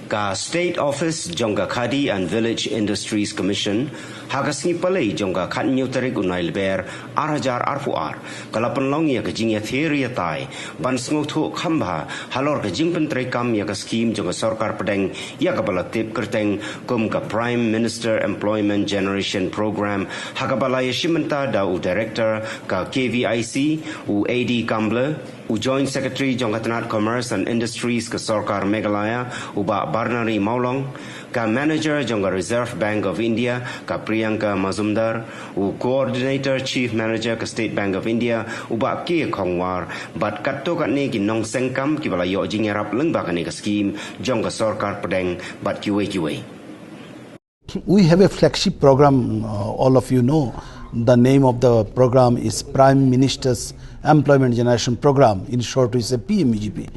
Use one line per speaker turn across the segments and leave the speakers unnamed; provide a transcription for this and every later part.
Ka State Office Jonga Khadi and Village Industries Commission Hagasni Palay Jonga Khat Newtarik Unail Bear Arajar Arfuar Kalapan Long Yak Jing Theory Tai Ban Smotu Kamba Halor Jingpen Trekam Yak Scheme Jonga Sorkar Padeng Yakabala Tip Kerteng Kumka Prime Minister Employment Generation Program Hagabalaya Shimanta Da U Director Ka KVIC U AD Kambler U Joint Secretary Jongatanat Commerce and Industries Ka Sorkar Meghalaya Uba Barnari Maulong Ka Manager Jonga Reserve Bank of India Ka Priyanka Mazumdar U Coordinator Chief Manager Ka State Bank of India Uba Kia Kongwar Bat Katto Katne Ki Nong Sengkam Ki Bala Yo Jingarap Lengba Ka Scheme Jonga Sorkar Padeng Bat QA.
We have a flagship program, all of you know. The name of the program is Prime Minister's Employment Generation Program. In short, it's a PMEGP.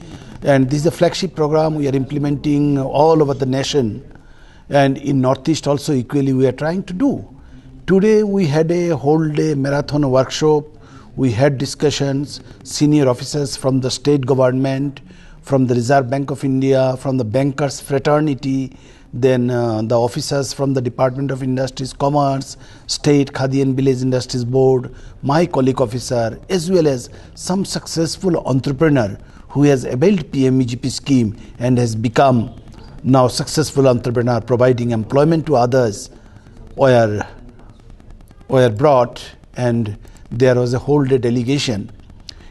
And this is a flagship program we are implementing all over the nation. And in Northeast also equally we are trying to do. Today we had a whole day marathon workshop. We had discussions, senior officers from the state government, from the Reserve Bank of India, from the bankers fraternity, then the officers from the Department of Industries, Commerce, State Khadi and Village Industries Board, my colleague officer, as well as some successful entrepreneur who has availed PMEGP scheme and has become now successful entrepreneur providing employment to others were brought, and there was a whole day delegation.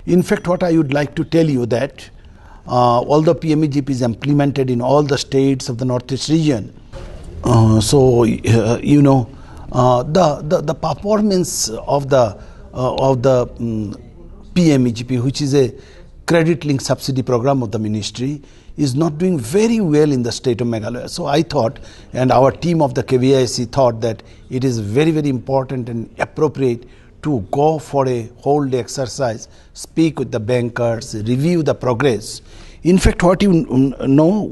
In fact, what I would like to tell you that although PMEGP is implemented in all the states of the Northeast region, you know, the performance of the PMEGP, which is a credit-linked subsidy program of the ministry, is not doing very well in the state of Meghalaya. So I thought, and our team of the KVIC thought that it is very, very important and appropriate to go for a whole day exercise, speak with the bankers, review the progress. In fact, what you know,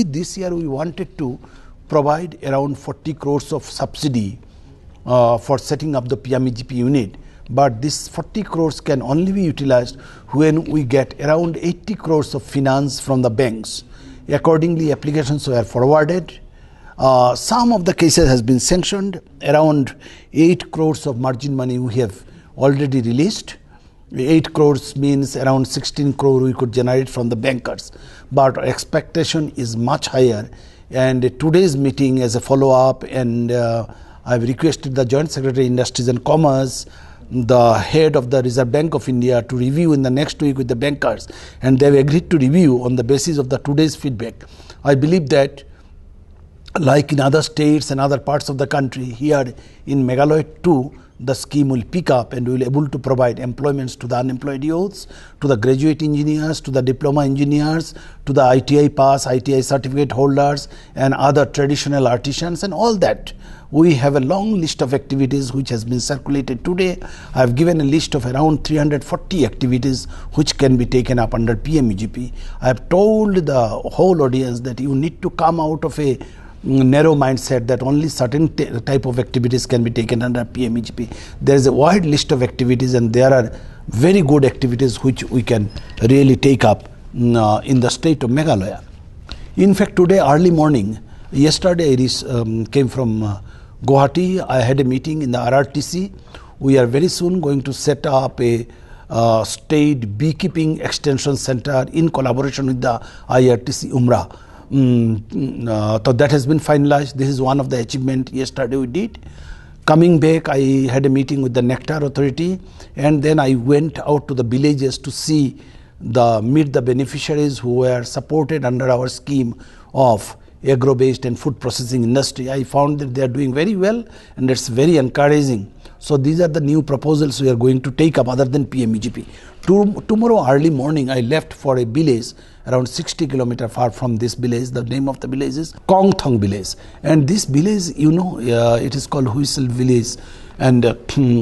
this year we wanted to provide around 40 crores of subsidy for setting up the PMEGP unit. But this 40 crores can only be utilized when we get around 80 crores of finance from the banks. Accordingly, applications were forwarded. Some of the cases has been sanctioned. Around 8 crores of margin money we have already released. 8 crores means around 16 crore we could generate from the bankers. But our expectation is much higher. And today's meeting as a follow-up, and I've requested the Joint Secretary Industries and Commerce, the head of the Reserve Bank of India to review in the next week with the bankers, and they've agreed to review on the basis of the today's feedback. I believe that like in other states and other parts of the country, here in Meghalaya too, the scheme will pick up and we will be able to provide employments to the unemployed youths, to the graduate engineers, to the diploma engineers, to the ITI pass, ITI certificate holders and other traditional artisans and all that. We have a long list of activities which has been circulated today. I have given a list of around 340 activities which can be taken up under PMEGP. I have told the whole audience that you need to come out of a narrow mindset that only certain type of activities can be taken under PMEGP. There is a wide list of activities and there are very good activities which we can really take up in the state of Meghalaya. In fact, today early morning, yesterday I came from Guwahati. I had a meeting in the RRTC. We are very soon going to set up a state beekeeping extension center in collaboration with the IRTC Umrah. So that has been finalized. This is one of the achievements yesterday we did. Coming back, I had a meeting with the Nectar Authority, and then I went out to the villages to meet the beneficiaries who were supported under our scheme of agro-based and food processing industry. I found that they are doing very well and it's very encouraging. So these are the new proposals we are going to take up other than PMEGP. Tomorrow early morning I left for a village around 60 kilometers far from this village. The name of the village is Kongthong village. And this village, you know, it is called Whistle village, and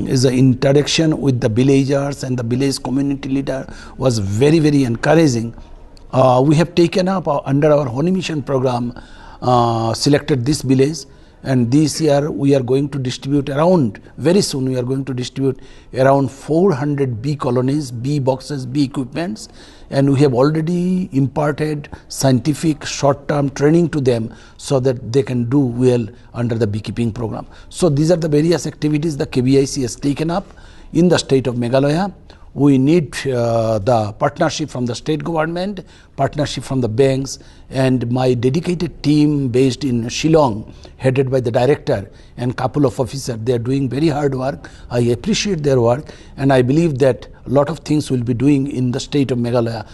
is an interaction with the villagers and the village community leader was very, very encouraging. We have taken up under our Honey Mission program, selected this village, And this year we are going to distribute very soon we are going to distribute around 400 bee colonies, bee boxes, bee equipments, and we have already imparted scientific short-term training to them so that they can do well under the beekeeping program. So these are the various activities the KVIC has taken up in the state of Meghalaya. We need the partnership from the state government, partnership from the banks, and my dedicated team based in Shillong, headed by the director and couple of officers. They are doing very hard work. I appreciate their work, and I believe that a lot of things will be doing in the state of Meghalaya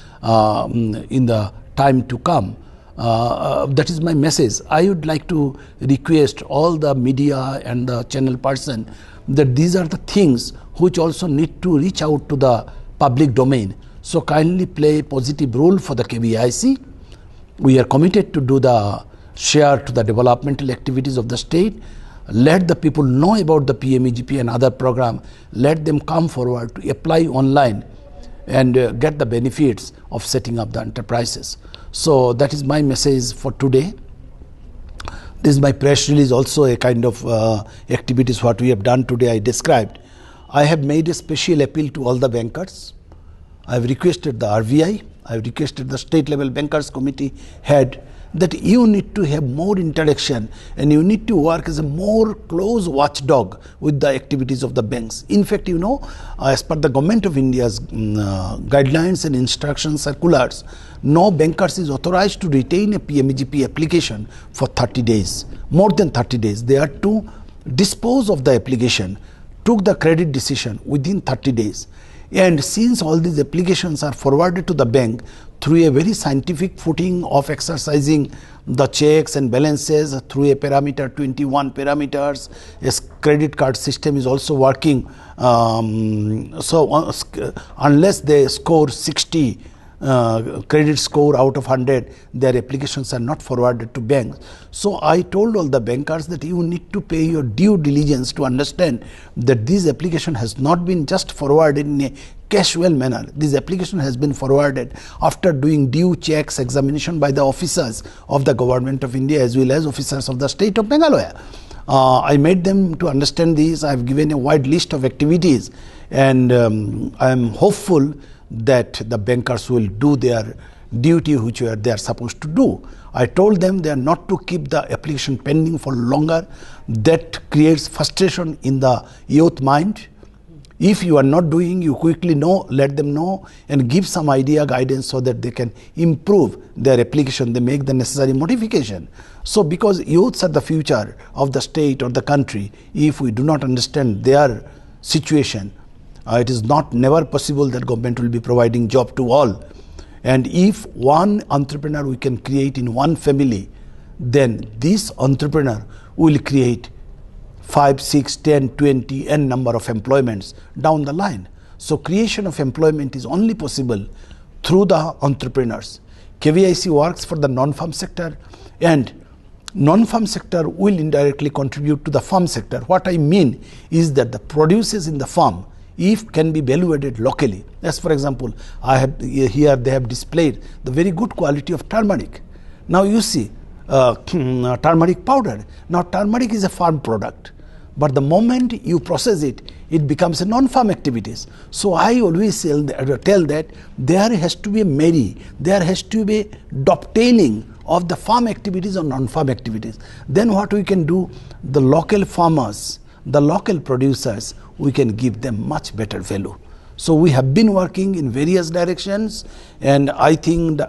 in the time to come. That is my message. I would like to request all the media and the channel person that these are the things which also need to reach out to the public domain. So kindly play a positive role for the KVIC. We are committed to do the share to the developmental activities of the state. Let the people know about the PMEGP and other program. Let them come forward to apply online and get the benefits of setting up the enterprises. So that is my message for today. This is my press release, also a kind of activities what we have done today I described. I have made a special appeal to all the bankers. I have requested the RVI, I have requested the state level bankers committee head that you need to have more interaction and you need to work as a more close watchdog with the activities of the banks. In fact, you know, as per the Government of India's guidelines and instruction circulars, no bankers is authorized to retain a PMEGP application for 30 days, more than 30 days. They are to dispose of the application, took the credit decision within 30 days. And since all these applications are forwarded to the bank through a very scientific footing of exercising the checks and balances through a parameter, 21 parameters, a credit card system is also working. So unless they score 60 credit score out of 100, their applications are not forwarded to banks. So I told all the bankers that you need to pay your due diligence to understand that this application has not been just forwarded in a casual manner. This application has been forwarded after doing due checks, examination by the officers of the Government of India as well as officers of the state of Meghalaya. I made them to understand this. I have given a wide list of activities, and I am hopeful that the bankers will do their duty which they are supposed to do. I told them they are not to keep the application pending for longer. That creates frustration in the youth mind. If you are not doing, you quickly know, let them know and give some idea, guidance so that they can improve their application, they make the necessary modification. So because youths are the future of the state or the country, if we do not understand their situation, it is never possible that government will be providing job to all. And if one entrepreneur we can create in one family, then this entrepreneur will create 5, 6, 10, 20 n number of employments down the line. So creation of employment is only possible through the entrepreneurs. KVIC works for the non-farm sector, and non-farm sector will indirectly contribute to the farm sector. What I mean is that the produces in the farm, if can be value added locally. As for example, I have here they have displayed the very good quality of turmeric. Now you see turmeric powder. Now turmeric is a farm product, but the moment you process it, it becomes a non-farm activities. So I always tell that there has to be a marry, there has to be dovetailing of the farm activities or non-farm activities. Then what we can do, the local farmers, the local producers, we can give them much better value. So we have been working in various directions, and I think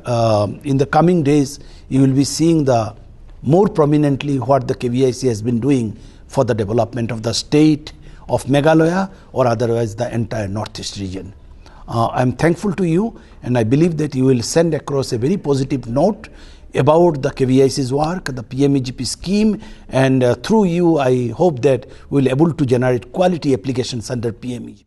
in the coming days you will be seeing the more prominently what the KVIC has been doing for the development of the state of Meghalaya or otherwise the entire northeast region. I am thankful to you, and I believe that you will send across a very positive note about the KVIC's work, the PMEGP scheme, and through you I hope that we will be able to generate quality applications under PMEGP.